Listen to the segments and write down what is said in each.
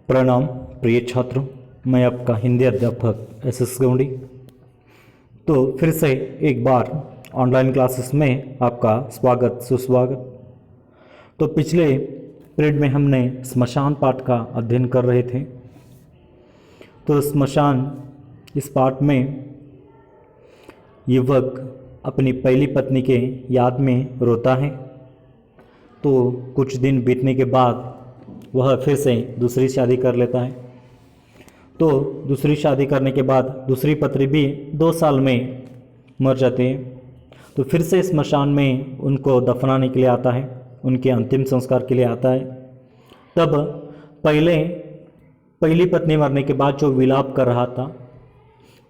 प्रणाम प्रिय छात्रों, मैं आपका हिंदी अध्यापक एस गौंडी। तो फिर से एक बार ऑनलाइन क्लासेस में आपका स्वागत सुस्वागत। तो पिछले पीरियड में हमने स्मशान पाठ का अध्ययन कर रहे थे। तो स्मशान इस पाठ में युवक अपनी पहली पत्नी के याद में रोता है। तो कुछ दिन बीतने के बाद वह फिर से दूसरी शादी कर लेता है। तो दूसरी शादी करने के बाद दूसरी पत्नी भी 2 साल में मर जाती है। तो फिर से स्मशान में उनको दफनाने के लिए आता है, उनके अंतिम संस्कार के लिए आता है। तब पहली पत्नी मरने के बाद जो विलाप कर रहा था,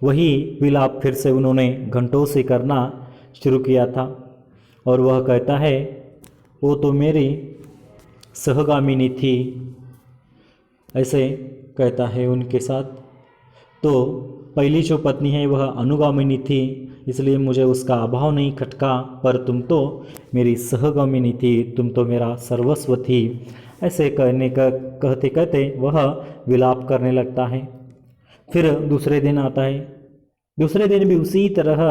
वही विलाप फिर से उन्होंने घंटों से करना शुरू किया था। और वह कहता है, वो तो मेरी सहगामिनी थी, ऐसे कहता है उनके साथ। तो पहली जो पत्नी है वह अनुगामिनी थी, इसलिए मुझे उसका अभाव नहीं खटका, पर तुम तो मेरी सहगामिनी थी, तुम तो मेरा सर्वस्व थी, ऐसे कहते कहते वह विलाप करने लगता है। फिर दूसरे दिन आता है, दूसरे दिन भी उसी तरह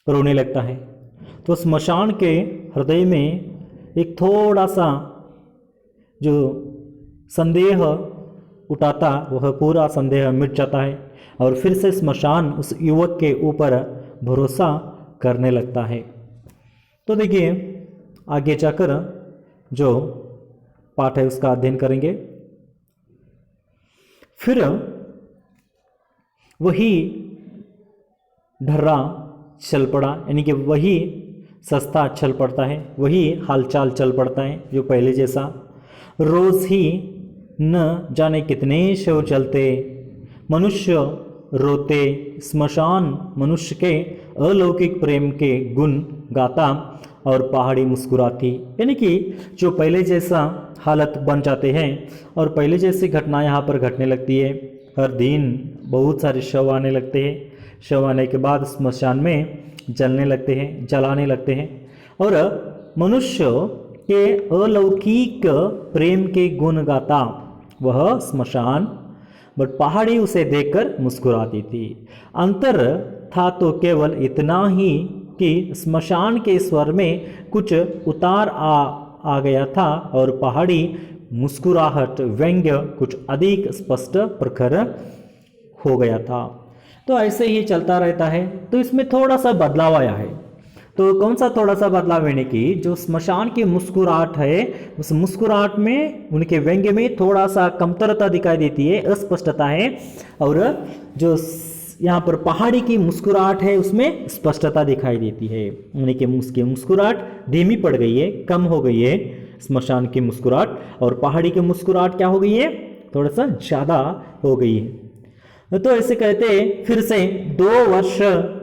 रोने लगता है। तो स्मशान के हृदय में एक थोड़ा सा जो संदेह उठाता, वह पूरा संदेह मिट जाता है और फिर से स्मशान उस युवक के ऊपर भरोसा करने लगता है। तो देखिए, आगे जाकर जो पाठ है उसका अध्ययन करेंगे। फिर वही ढर्रा चल पड़ा, यानी कि वही सस्ता चल पड़ता है, वही हालचाल चल पड़ता है जो पहले जैसा। रोज ही न जाने कितने शव जलते, मनुष्य रोते, स्मशान मनुष्य के अलौकिक प्रेम के गुण गाता और पहाड़ी मुस्कुराती। यानी कि जो पहले जैसा हालत बन जाते हैं और पहले जैसी घटना यहाँ पर घटने लगती है। हर दिन बहुत सारे शव आने लगते हैं, शव आने के बाद स्मशान में जलने लगते हैं, जलाने लगते हैं और मनुष्य के अलौकिक प्रेम के गुण गाता वह स्मशान, बट पहाड़ी उसे देखकर मुस्कुराती थी। अंतर था तो केवल इतना ही कि स्मशान के स्वर में कुछ उतार आ गया था और पहाड़ी मुस्कुराहट व्यंग्य कुछ अधिक स्पष्ट प्रखर हो गया था। तो ऐसे ही चलता रहता है। तो इसमें थोड़ा सा बदलाव आया है। तो कौन सा थोड़ा सा बदलाव, यानी कि जो स्मशान की मुस्कुराहट है, उस मुस्कुराहट में उनके व्यंग्य में थोड़ा सा कमतरता दिखाई देती है, अस्पष्टता है। और जो यहाँ पर पहाड़ी की मुस्कुराहट है उसमें स्पष्टता दिखाई देती है, यानी कि उसकी मुस्कुराहट धीमी पड़ गई है, कम हो गई है स्मशान की मुस्कुराहट, और पहाड़ी की मुस्कुराहट क्या हो गई है, थोड़ा सा ज़्यादा हो गई है। तो ऐसे कहते फिर से 2 वर्ष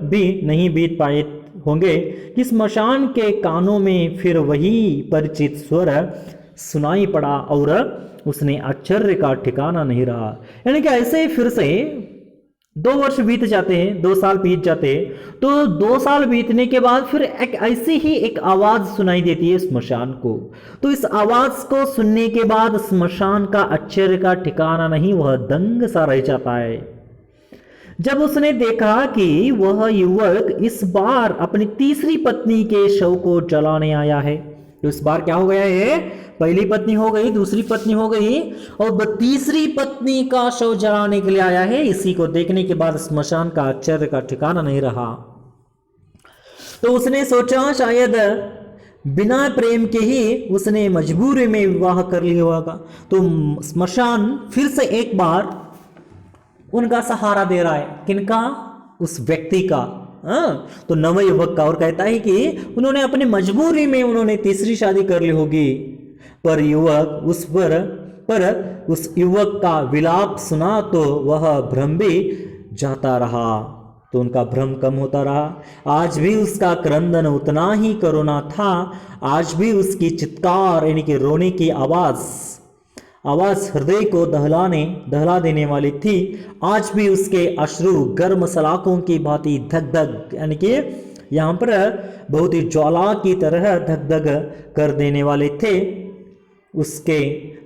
भी नहीं बीत पाए होंगे कि स्मशान के कानों में फिर वही परिचित स्वर सुनाई पड़ा और उसने आश्चर्य का ठिकाना नहीं रहा। यानी कि ऐसे फिर से 2 वर्ष बीत जाते हैं, 2 साल बीत जाते हैं। तो 2 साल बीतने के बाद फिर एक ऐसी ही एक आवाज सुनाई देती है स्मशान को। तो इस आवाज को सुनने के बाद स्मशान का आश्चर्य का ठिकाना नहीं, वह दंग सा रह जाता है जब उसने देखा कि वह युवक इस बार अपनी तीसरी पत्नी के शव को जलाने आया है। तो इस बार क्या हो गया है, पहली पत्नी हो गई, दूसरी पत्नी हो गई और तीसरी पत्नी का शव जलाने के लिए आया है। इसी को देखने के बाद स्मशान का आश्चर्य का ठिकाना नहीं रहा। तो उसने सोचा शायद बिना प्रेम के ही उसने मजबूरी में विवाह कर लिया होगा। तो स्मशान फिर से एक बार उनका सहारा दे रहा है, किनका, उस व्यक्ति का, तो नवयुवक का, और कहता है कि उन्होंने अपनी मजबूरी में उन्होंने तीसरी शादी कर ली होगी। पर युवक उस युवक का विलाप सुना तो वह भ्रम भी जाता रहा। तो उनका भ्रम कम होता रहा। आज भी उसका क्रंदन उतना ही करुणा था, आज भी उसकी चित्कार यानी कि रोने की आवाज हृदय को दहला देने वाली थी। आज भी उसके अश्रु गर्म सलाखों की भांति धक धक, यानी कि यहाँ पर बहुत ही ज्वाला की तरह धक धक कर देने वाले थे। उसके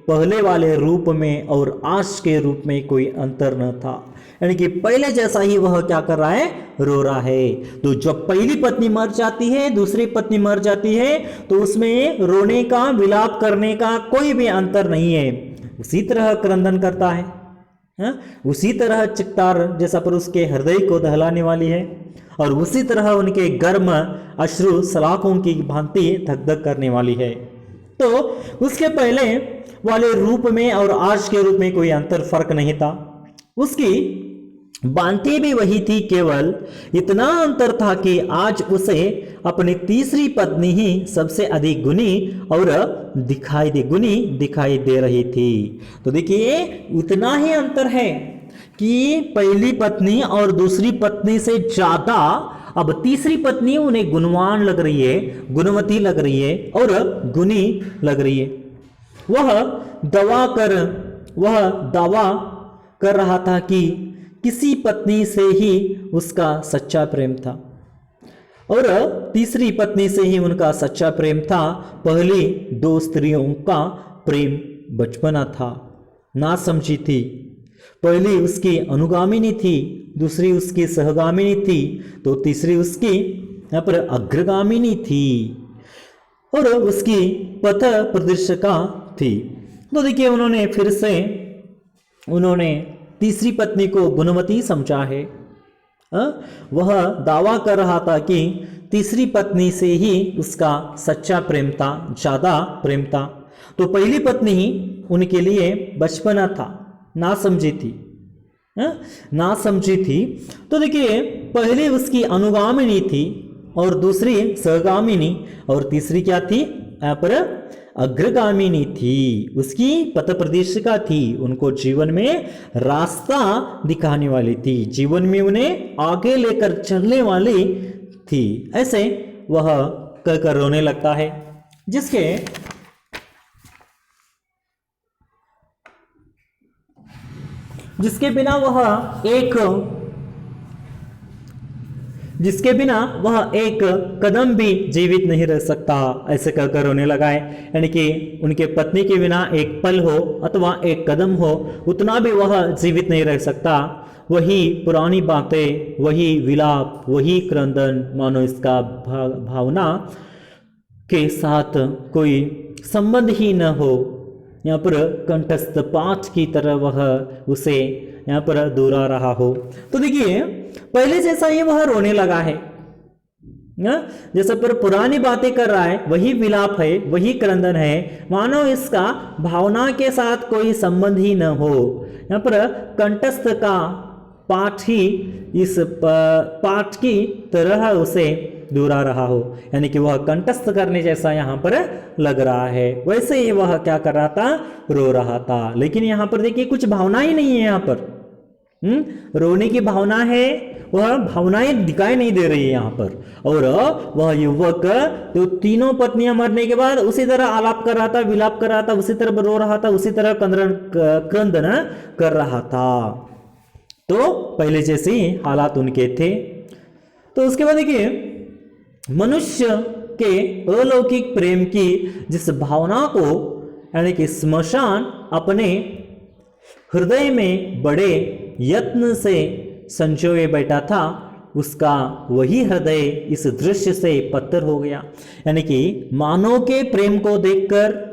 पहले वाले रूप में और आज के रूप में कोई अंतर न था, यानी कि पहले जैसा ही वह क्या कर रहा है, रो रहा है। तो जब पहली पत्नी मर जाती है, दूसरी पत्नी मर जाती है, तो उसमें रोने का, विलाप करने का कोई भी अंतर नहीं है। उसी तरह क्रंदन करता है, उसी तरह चित्कार जैसा पर उसके हृदय को दहलाने वाली है, और उसी तरह उनके गर्म अश्रु सलाखों की भांति धक धक करने वाली है। तो उसके पहले वाले रूप में और आज के रूप में कोई अंतर फर्क नहीं था। उसकी बातें भी वही थी, केवल इतना अंतर था कि आज उसे अपनी तीसरी पत्नी ही सबसे अधिक गुणी और दिखाई दे रही थी। तो देखिए इतना ही अंतर है कि पहली पत्नी और दूसरी पत्नी से ज्यादा अब तीसरी पत्नी उन्हें गुणवान लग रही है, गुणवती लग रही है और गुणी लग रही है। वह दावा कर रहा था कि किसी पत्नी से ही उसका सच्चा प्रेम था, और तीसरी पत्नी से ही उनका सच्चा प्रेम था। पहली दो स्त्रियों का प्रेम बचपना था, ना समझी थी। पहली उसकी अनुगामिनी थी, दूसरी उसकी सहगामिनी थी, तो तीसरी उसकी यहाँ पर अग्रगामिनी थी और उसकी पथ प्रदर्शिका थी। तो देखिए उन्होंने तीसरी पत्नी को गुणवती समझा है। वह दावा कर रहा था कि तीसरी पत्नी से ही उसका सच्चा प्रेम था, ज्यादा प्रेम था। तो पहली पत्नी ही उनके लिए बचपना था, ना समझी थी। तो देखिए पहली उसकी अनुगामिनी थी और दूसरी सहगामिनी, और तीसरी क्या थी, यहाँ पर अग्रगामिनी थी, उसकी पथ प्रदर्शिका थी, उनको जीवन में रास्ता दिखाने वाली थी, जीवन में उन्हें आगे लेकर चलने वाली थी। ऐसे वह कहकर रोने लगता है, जिसके बिना वह एक कदम भी जीवित नहीं रह सकता, ऐसे कहकर रोने लगा है। यानी कि उनके पत्नी के बिना एक पल हो अथवा एक कदम हो, उतना भी वह जीवित नहीं रह सकता। वही पुरानी बातें, वही विलाप, वही क्रंदन, मानो इसका भावना के साथ कोई संबंध ही न हो। यहाँ पर कंठस्थ पाठ की तरह वह उसे यहाँ पर दोहरा रहा हो। तो देखिए पहले जैसा ही वह रोने लगा है, जैसा पर पुरानी बातें कर रहा है, वही विलाप है, वही क्रंदन है, मानो इसका भावना के साथ कोई संबंध ही न हो। यहाँ पर कंठस्थ का पाठ ही इस पाठ की तरह उसे दोहरा रहा हो, यानी कि वह कंठस्थ करने जैसा यहाँ पर लग रहा है। वैसे ही वह क्या कर रहा था, रो रहा था। लेकिन यहाँ पर देखिए कुछ भावना ही नहीं है, यहाँ पर रोने की भावना है, वह भावनाएं दिखाई नहीं दे रही है यहाँ पर। और वह युवक तो तीनों पत्नियां मरने के बाद उसी तरह आलाप कर रहा था, विलाप कर रहा था, उसी तरह रो रहा था, उसी तरह क्रंदन कर रहा था। तो पहले जैसे ही हालात उनके थे। तो उसके बाद देखिए मनुष्य के अलौकिक प्रेम की जिस भावना को यानी कि स्मशान अपने हृदय में बड़े यत्न से संजोए बैठा था, उसका वही हृदय इस दृश्य से पत्थर हो गया। यानी कि मानव के प्रेम को देखकर,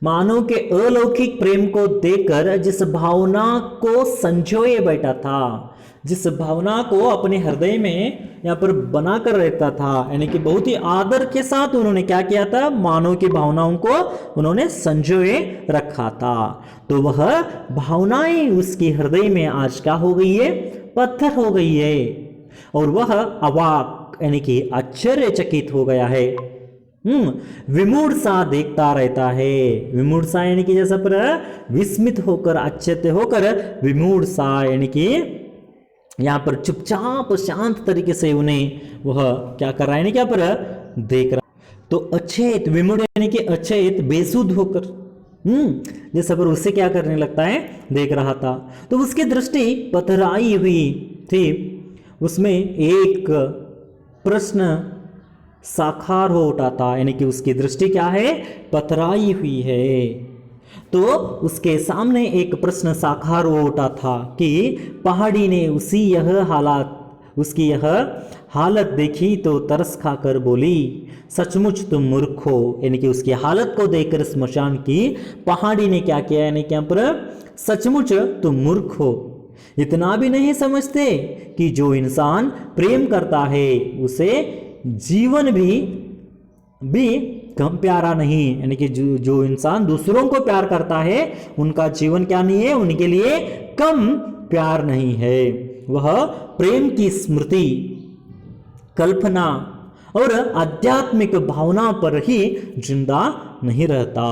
मानव के अलौकिक प्रेम को देखकर जिस भावना को संजोए बैठा था, जिस भावना को अपने हृदय में यहाँ पर बना कर रहता था, यानी कि बहुत ही आदर के साथ उन्होंने क्या किया था, मानव की भावनाओं को उन्होंने संजोए रखा था। तो वह भावनाएं उसके हृदय में आज क्या हो गई है, पत्थर हो गई है, और वह अवाक यानी कि आश्चर्यचकित हो गया है। विमूढ़ सा देखता रहता है। विमूढ़ सा यानी कि जैसा पर विस्मित होकर, आश्चर्य होकर, विमूढ़ सा यानी कि यहाँ पर चुपचाप शांत तरीके से उन्हें वह क्या कर रहा है, यानी क्या पर देख रहा। तो अचेत, विमूढ़ यानी कि अचेत, बेसुध होकर जैसा पर उसे क्या करने लगता है, देख रहा था। तो उसकी दृष्टि पथराई हुई थी, उसमें एक प्रश्न साकार हो उठा था, यानी कि उसकी दृष्टि क्या है, पथराई हुई है। तो उसके सामने एक प्रश्न साकार हो उठा था कि पहाड़ी ने उसकी यह हालत देखी तो तरस खाकर बोली, सचमुच तुम मूर्ख हो। यानी कि उसकी हालत को देखकर स्मशान की पहाड़ी ने क्या किया, यानी कि यहाँ पर सचमुच तुम मूर्ख हो, इतना भी नहीं समझते कि जो इंसान प्रेम करता है उसे जीवन भी कम प्यारा नहीं। यानी कि जो इंसान दूसरों को प्यार करता है उनका जीवन क्या नहीं है, उनके लिए कम प्यार नहीं है। वह प्रेम की स्मृति, कल्पना और आध्यात्मिक भावना पर ही जिंदा नहीं रहता।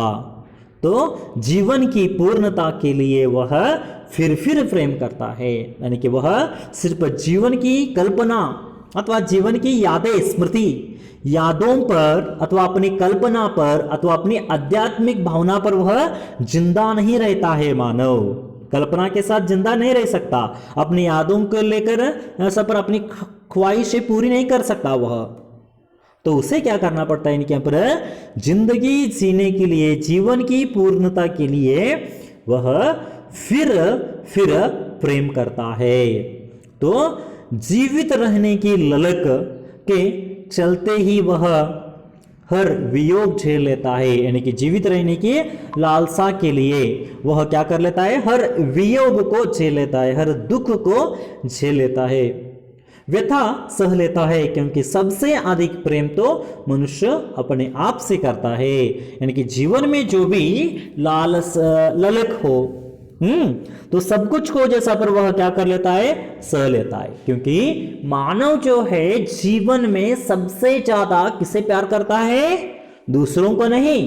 तो जीवन की पूर्णता के लिए वह फिर प्रेम करता है। यानी कि वह सिर्फ जीवन की कल्पना अथवा जीवन की यादें, स्मृति, यादों पर अथवा अपनी कल्पना पर अथवा अपनी आध्यात्मिक भावना पर वह जिंदा नहीं रहता है। मानव कल्पना के साथ जिंदा नहीं रह सकता, अपनी यादों को लेकर ऐसा पर अपनी ख्वाहिशें पूरी नहीं कर सकता वह। तो उसे क्या करना पड़ता है, इनके यहाँ पर जिंदगी जीने के लिए, जीवन की पूर्णता के लिए वह फिर प्रेम करता है। तो जीवित रहने की ललक के चलते ही वह हर वियोग झेल लेता है। यानी कि जीवित रहने की लालसा के लिए वह क्या कर लेता है, हर वियोग को झेल लेता है, हर दुख को झेल लेता है, व्यथा सह लेता है, क्योंकि सबसे अधिक प्रेम तो मनुष्य अपने आप से करता है। यानी कि जीवन में जो भी ललक हो, तो सब कुछ को जैसा पर वह क्या कर लेता है, सह लेता है। क्योंकि मानव जो है जीवन में सबसे ज्यादा किसे प्यार करता है, दूसरों को नहीं,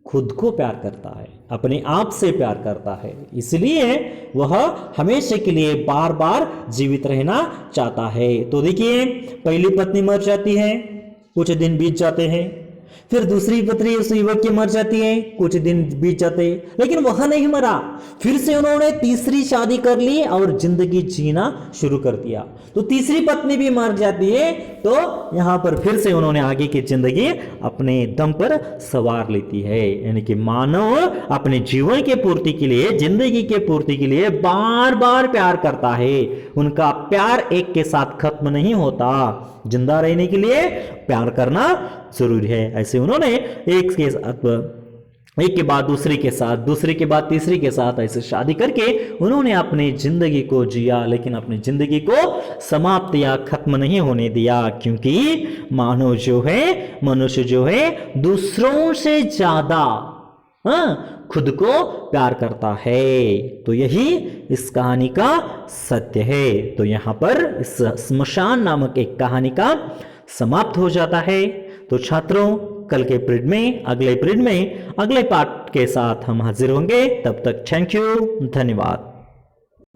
खुद को प्यार करता है, अपने आप से प्यार करता है। इसलिए वह हमेशा के लिए बार बार जीवित रहना चाहता है। तो देखिए, पहली पत्नी मर जाती है, कुछ दिन बीत जाते हैं, फिर दूसरी पत्नी उस युवक की मर जाती है, कुछ दिन बीत जाते, लेकिन वह नहीं मरा, फिर से उन्होंने तीसरी शादी कर ली और जिंदगी जीना शुरू कर दिया। तो तीसरी पत्नी भी मर जाती है, तो यहां पर फिर से उन्होंने आगे की जिंदगी अपने दम पर सवार लेती है। यानी कि मानव अपने जीवन के पूर्ति के लिए, जिंदगी के पूर्ति के लिए बार बार प्यार करता है। उनका प्यार एक के साथ खत्म नहीं होता, जिंदा रहने के लिए प्यार करना जरूरी है। ऐसे उन्होंने एक के बाद दूसरे के साथ, दूसरे के बाद तीसरे के साथ ऐसे शादी करके उन्होंने अपनी जिंदगी को जिया, लेकिन अपनी जिंदगी को समाप्त या खत्म नहीं होने दिया। क्योंकि मानव जो है, मनुष्य जो है, दूसरों से ज्यादा खुद को प्यार करता है। तो यही इस कहानी का सत्य है। तो यहां पर इस स्मशान नामक एक कहानी का समाप्त हो जाता है। तो छात्रों, कल के पीरियड में, अगले पीरियड में, अगले पार्ट के साथ हम हाजिर होंगे। तब तक थैंक यू, धन्यवाद।